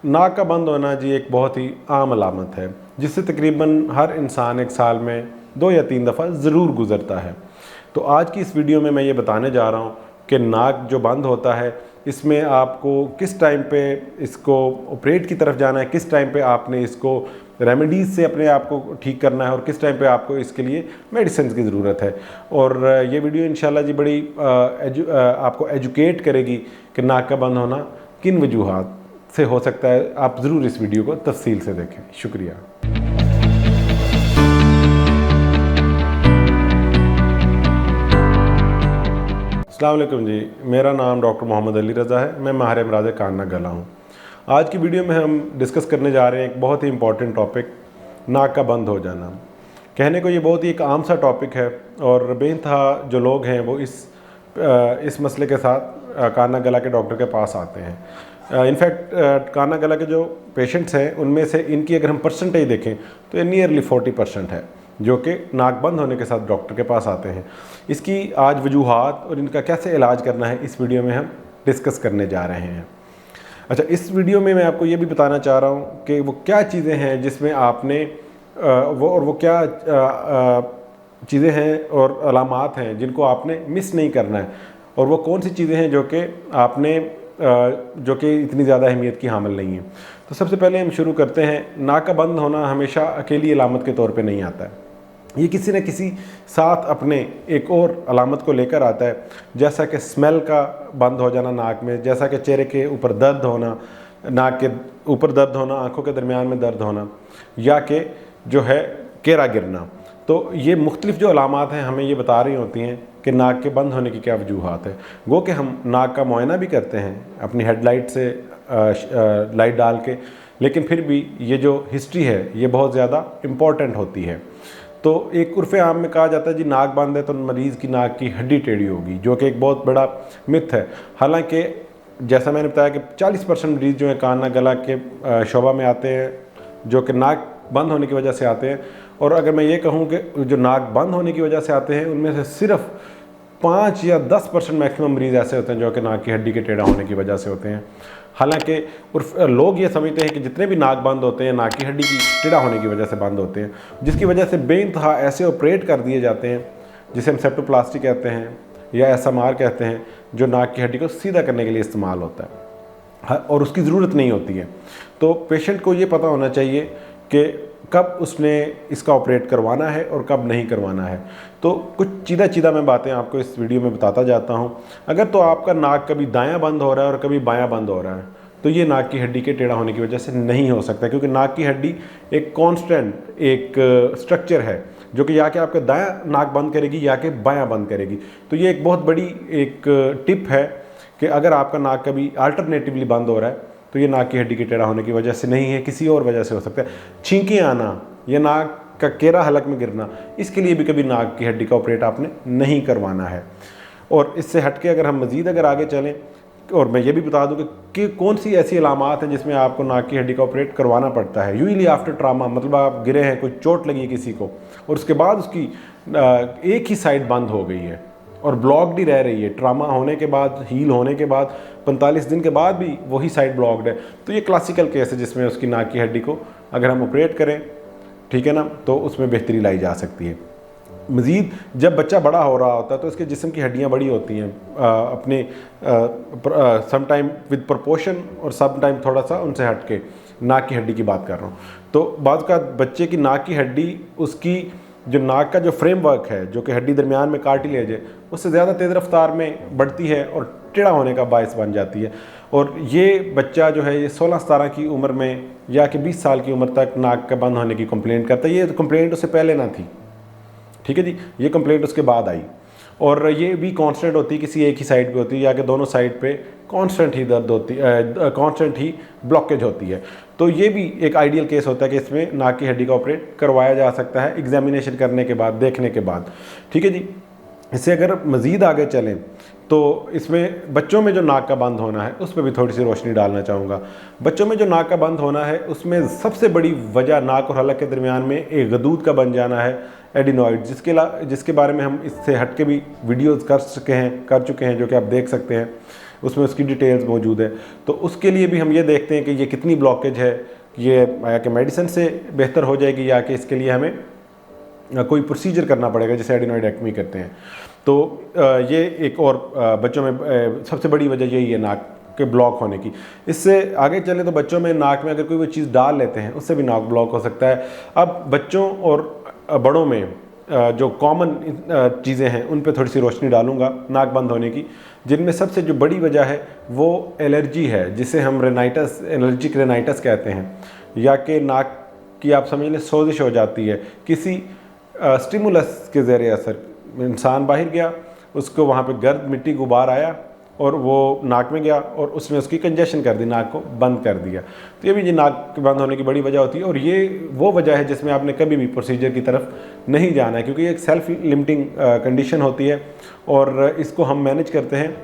नाक का बंद होना जी एक बहुत ही आम अलामत है जिससे तकरीबन हर इंसान एक साल में 2 या 3 दफ़ा ज़रूर गुज़रता है। तो आज की इस वीडियो में मैं ये बताने जा रहा हूँ कि नाक जो बंद होता है इसमें आपको किस टाइम पे इसको ऑपरेट की तरफ जाना है, किस टाइम पे आपने इसको रेमेडीज़ से अपने आप को ठीक करना है और किस टाइम पे आपको इसके लिए मेडिसिन की ज़रूरत है। और ये वीडियो इंशाल्लाह जी बड़ी आपको एजुकेट करेगी कि नाक का बंद होना किन वजूहात से हो सकता है। आप ज़रूर इस वीडियो को तफसील से देखें। शुक्रिया। अस्सलाम वालेकुम जी, मेरा नाम डॉक्टर मोहम्मद अली रज़ा है। मैं माहिर अमराज़ कान नाक गला हूँ। आज की वीडियो में हम डिस्कस करने जा रहे हैं एक बहुत ही इंपॉर्टेंट टॉपिक, नाक का बंद हो जाना। कहने को ये बहुत ही एक आम सा टॉपिक है और बेइंतहा जो लोग हैं वो इस मसले के साथ कान नाक गला के डॉक्टर के पास आते हैं। इनफैक्ट कान नाक गला के जो पेशेंट्स हैं उनमें से इनकी अगर हम परसेंटेज देखें तो ये नियरली 40% है जो कि नाक बंद होने के साथ डॉक्टर के पास आते हैं। इसकी आज वजूहात और इनका कैसे इलाज करना है इस वीडियो में हम डिस्कस करने जा रहे हैं। अच्छा, इस वीडियो में मैं आपको ये भी बताना चाह रहा हूँ कि वो क्या चीज़ें हैं जिसमें आपने वो क्या चीज़ें हैं और अलामात हैं जिनको आपने मिस नहीं करना है, और वो कौन सी चीज़ें हैं जो कि आपने जो कि इतनी ज़्यादा अहमियत की हामिल नहीं है। तो सबसे पहले हम शुरू करते हैं। नाक का बंद होना हमेशा अकेली अलामत के तौर पे नहीं आता है, ये किसी न किसी साथ अपने एक और अलामत को लेकर आता है, जैसा कि स्मेल का बंद हो जाना नाक में, जैसा कि चेहरे के ऊपर दर्द होना, नाक के ऊपर दर्द होना, आँखों के दरमियान में दर्द होना, या कि जो है केरा गिरना। तो ये मुख्तलिफ जो अलामात हैं हमें ये बता रही होती हैं कि नाक के बंद होने की क्या वजूहात है। गो कि हम नाक का मुआयना भी करते हैं अपनी हेडलाइट से लाइट डाल के, लेकिन फिर भी ये जो हिस्ट्री है ये बहुत ज़्यादा इम्पॉर्टेंट होती है। तो एक उर्फ़े आम में कहा जाता है जी नाक बंद है तो मरीज़ की नाक की हड्डी टेढ़ी होगी, जो कि एक बहुत बड़ा मिथ है। हालांकि जैसा मैंने बताया कि 40% मरीज़ जो है कान नाक गला के शोबा में आते हैं जो कि नाक बंद होने की वजह से आते हैं। और अगर मैं ये कहूँ कि जो नाक बंद होने की वजह से आते हैं उनमें से सिर्फ 5 या 10% मैक्सिमम मरीज़ ऐसे होते हैं जो कि नाक की हड्डी के टेढ़ा होने की वजह से होते हैं। हालांकि लोग ये समझते हैं कि जितने भी नाक बंद होते हैं नाक की हड्डी की टेढ़ा होने की वजह से बंद होते हैं, जिसकी वजह से बेइंतहा ऐसे ऑपरेट कर दिए जाते हैं जिसे हम सेप्टोप्लास्टी कहते हैं या SMR कहते हैं, जो नाक की हड्डी को सीधा करने के लिए इस्तेमाल होता है और उसकी ज़रूरत नहीं होती है। तो पेशेंट को ये पता होना चाहिए कि कब उसने इसका ऑपरेट करवाना है और कब नहीं करवाना है। तो कुछ चीदा मैं बातें आपको इस वीडियो में बताता जाता हूँ। अगर तो आपका नाक कभी दायां बंद हो रहा है और कभी बायां बंद हो रहा है तो ये नाक की हड्डी के टेढ़ा होने की वजह से नहीं हो सकता, क्योंकि नाक की हड्डी एक कांस्टेंट एक स्ट्रक्चर है जो कि या कि आपका दायां नाक बंद करेगी या कि बायां बंद करेगी। तो ये एक बहुत बड़ी एक टिप है कि अगर आपका नाक कभी अल्टरनेटिवली बंद हो रहा है तो ये नाक की हड्डी के टेढ़ा होने की वजह से नहीं है, किसी और वजह से हो सकता है। छींकें आना या नाक का केरा हलक में गिरना, इसके लिए भी कभी नाक की हड्डी का ऑपरेट आपने नहीं करवाना है। और इससे हटके अगर हम मज़ीद अगर आगे चलें, और मैं ये भी बता दूं कि कौन सी ऐसी अलामात हैं जिसमें आपको नाक की हड्डी का ऑपरेट करवाना पड़ता है। यूजली आफ्टर ट्रामा, मतलब आप गिरे हैं, कोई चोट लगी है किसी को और उसके बाद उसकी एक ही साइड बंद हो गई है और ब्लॉक्ड ही रह रही है, ट्रामा होने के बाद, हील होने के बाद 45 दिन के बाद भी वही साइड ब्लॉक्ड है, तो ये क्लासिकल केस है जिसमें उसकी नाक की हड्डी को अगर हम ऑपरेट करें, ठीक है ना, तो उसमें बेहतरी लाई जा सकती है। मज़ीद जब बच्चा बड़ा हो रहा होता है तो उसके जिस्म की हड्डियाँ बड़ी होती हैं अपने सम टाइम विद प्रोपोर्शन और सम टाइम थोड़ा सा उनसे हट के। नाक की हड्डी की बात कर रहा हूँ। तो बाद का बच्चे की नाक की हड्डी, उसकी जो नाक का जो फ्रेमवर्क है जो कि हड्डी दरमियान में कार्टिलेज है, उससे ज़्यादा तेज़ रफ्तार में बढ़ती है और टेढ़ा होने का बायस बन जाती है। और ये बच्चा जो है ये 16-17 की उम्र में या कि 20 साल की उम्र तक नाक का बंद होने की कंप्लेंट करता है। ये कंप्लेंट उससे पहले ना थी, ठीक है जी, ये कंप्लेंट उसके बाद आई। और ये भी कांस्टेंट होती है, किसी एक ही साइड पे होती है या कि दोनों साइड पे कांस्टेंट ही दर्द होती है, कांस्टेंट ही ब्लॉकेज होती है। तो ये भी एक आइडियल केस होता है कि इसमें नाक की हड्डी का ऑपरेट करवाया जा सकता है एग्जामिनेशन करने के बाद, देखने के बाद, ठीक है जी। इससे अगर मज़ीद आगे चलें तो इसमें बच्चों में जो नाक का बंद होना है उस पर भी थोड़ी सी रोशनी डालना चाहूँगा। बच्चों में जो नाक का बंद होना है उसमें सबसे बड़ी वजह नाक और हलक के दरमियान में एक गदूद का बन जाना है, एडिनॉइड, जिसके बारे में हम इससे हट के भी वीडियोज़ कर चुके हैं जो कि आप देख सकते हैं। उसमें उसकी डिटेल्स मौजूद है। तो उसके लिए भी हम ये देखते हैं कि ये कितनी ब्लॉकेज है, ये या कि मेडिसिन से बेहतर हो जाएगी या कि इसके लिए हमें कोई प्रोसीजर करना पड़ेगा जैसे एडिनोइडेक्टमी करते हैं। तो ये एक और बच्चों में सबसे बड़ी वजह यही है नाक के ब्लॉक होने की। इससे आगे चले तो बच्चों में नाक में अगर कोई चीज़ डाल लेते हैं उससे भी नाक ब्लॉक हो सकता है। अब बच्चों और बड़ों में जो कॉमन चीज़ें हैं उन पे थोड़ी सी रोशनी डालूंगा नाक बंद होने की, जिनमें सबसे जो बड़ी वजह है वो एलर्जी है, जिसे हम रेनाइटस, एलर्जिक रेनाइटस कहते हैं, या कि नाक की आप समझ लें सोजिश हो जाती है किसी स्टिमुलस के ज़रिए असर। इंसान बाहर गया, उसको वहाँ पे गर्द मिट्टी गुबार आया और वो नाक में गया और उसने उसकी कंजेशन कर दी, नाक को बंद कर दिया। तो ये भी नाक बंद होने की बड़ी वजह होती है, और ये वो वजह है जिसमें आपने कभी भी प्रोसीजर की तरफ नहीं जाना है, क्योंकि ये एक सेल्फ लिमिटिंग कंडीशन होती है और इसको हम मैनेज करते हैं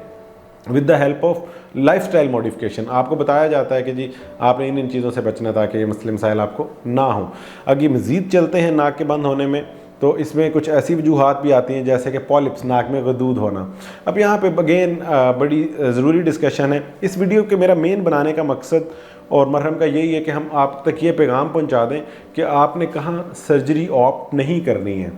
with the help of lifestyle modification. आपको बताया जाता है कि जी आपने इन चीज़ों से बचना ताकि ये मसले मसाइल आपको ना हो। अगर मज़ीद चलते हैं नाक के बंद होने में, तो इसमें कुछ ऐसी वजूहात भी आती हैं जैसे कि पॉलिप्स, नाक में गदूद होना। अब यहाँ पे अगेन बड़ी ज़रूरी डिस्कशन है। इस वीडियो के मेरा मेन बनाने का मकसद और मरहम का यही है कि हम आप तक ये पैगाम पहुँचा दें कि आपने कहाँ सर्जरी ऑप्ट नहीं करनी है,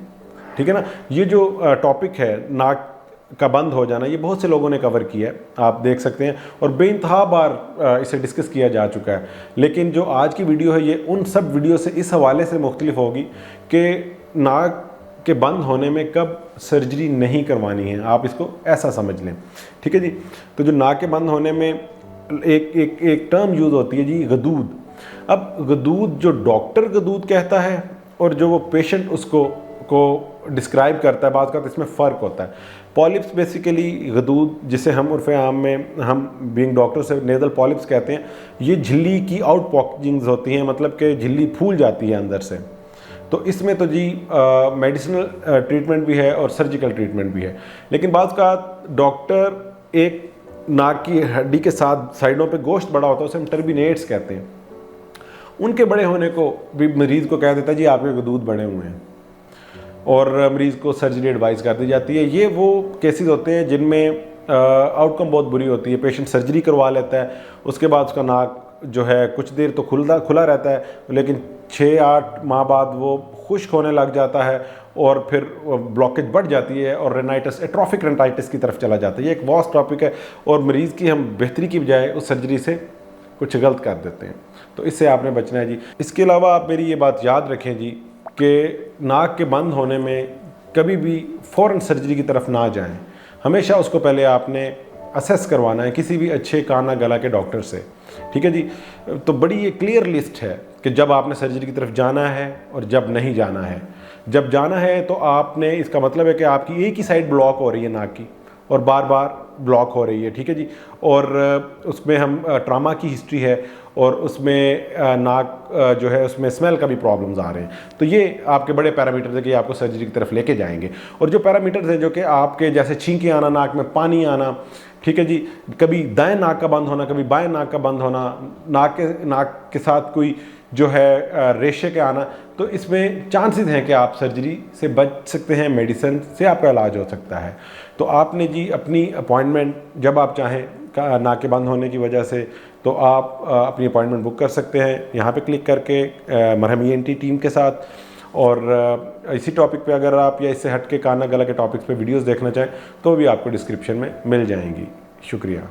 ठीक है ना। ये जो टॉपिक है नाक का बंद हो जाना, ये बहुत से लोगों ने कवर किया है, आप देख सकते हैं, और बेइंतहा बार इसे डिस्कस किया जा चुका है। लेकिन जो आज की वीडियो है ये उन सब वीडियो से इस हवाले से मुख्तलिफ होगी कि नाक के बंद होने में कब सर्जरी नहीं करवानी है, आप इसको ऐसा समझ लें, ठीक है जी। तो जो नाक के बंद होने में एक टर्म यूज़ होती है जी, गदूद। अब गदूद जो डॉक्टर गदूद कहता है और जो वो पेशेंट उसको डिस्क्राइब करता है, बात करते इसमें फ़र्क होता है। पॉलिप्स बेसिकली गदूद, जिसे हम उर्फ़ आम में हम बीइंग डॉक्टर से नेज़ल पॉलिप्स कहते हैं, ये झिल्ली की आउट पॉकिंग्स होती हैं, मतलब कि झिल्ली फूल जाती है अंदर से। तो इसमें तो जी मेडिसिनल ट्रीटमेंट भी है और सर्जिकल ट्रीटमेंट भी है। लेकिन बाज़ का डॉक्टर एक नाक की हड्डी के साथ साइडों पे गोश्त बड़ा होता है, उसे हम टर्बिनेट्स कहते हैं, उनके बड़े होने को भी मरीज़ को कह देता है जी आपके गदूद बड़े हुए हैं, और मरीज़ को सर्जरी एडवाइस कर दी जाती है। ये वो केसेस होते हैं जिनमें आउटकम बहुत बुरी होती है। पेशेंट सर्जरी करवा लेता है, उसके बाद उसका नाक जो है कुछ देर तो खुला रहता है, लेकिन 6-8 माह बाद वो खुश्क होने लग जाता है और फिर ब्लॉकेज बढ़ जाती है और रेनाइटिस, एट्रोफिक रेनाइटिस की तरफ चला जाता है। ये एक वास्ट टॉपिक है और मरीज़ की हम बेहतरी की बजाय उस सर्जरी से कुछ गलत कर देते हैं, तो इससे आपने बचना है जी। इसके अलावा आप मेरी ये बात याद रखें जी कि नाक के बंद होने में कभी भी फ़ौरन सर्जरी की तरफ ना जाएं। हमेशा उसको पहले आपने असेस करवाना है किसी भी अच्छे कान गला के डॉक्टर से, ठीक है जी। तो बड़ी ये क्लियर लिस्ट है कि जब आपने सर्जरी की तरफ जाना है और जब नहीं जाना है। जब जाना है तो आपने, इसका मतलब है कि आपकी एक ही साइड ब्लॉक हो रही है नाक की और बार बार ब्लॉक हो रही है, ठीक है जी, और उसमें हम ट्रामा की हिस्ट्री है और उसमें नाक जो है उसमें स्मेल का भी प्रॉब्लम्स आ रहे हैं। तो ये आपके बड़े पैरामीटर्स हैं कि आपको सर्जरी की तरफ लेके जाएंगे। और जो पैरामीटर्स हैं जो कि आपके जैसे छींकें आना, नाक में पानी आना, ठीक है जी, कभी दाएं नाक का बंद होना, कभी बाएं नाक का बंद होना, नाक के साथ कोई जो है रेशे के आना, तो इसमें चांसेस हैं कि आप सर्जरी से बच सकते हैं, मेडिसिन से आपका इलाज हो सकता है। तो आपने जी अपनी अपॉइंटमेंट जब आप चाहें नाक के बंद होने की वजह से, तो आप अपनी अपॉइंटमेंट बुक कर सकते हैं यहाँ पे क्लिक करके मरहम ENT टीम के साथ। और इसी टॉपिक पे अगर आप या इससे हट के कान गला के टॉपिक्स पे वीडियोस देखना चाहें तो भी आपको डिस्क्रिप्शन में मिल जाएंगी। शुक्रिया।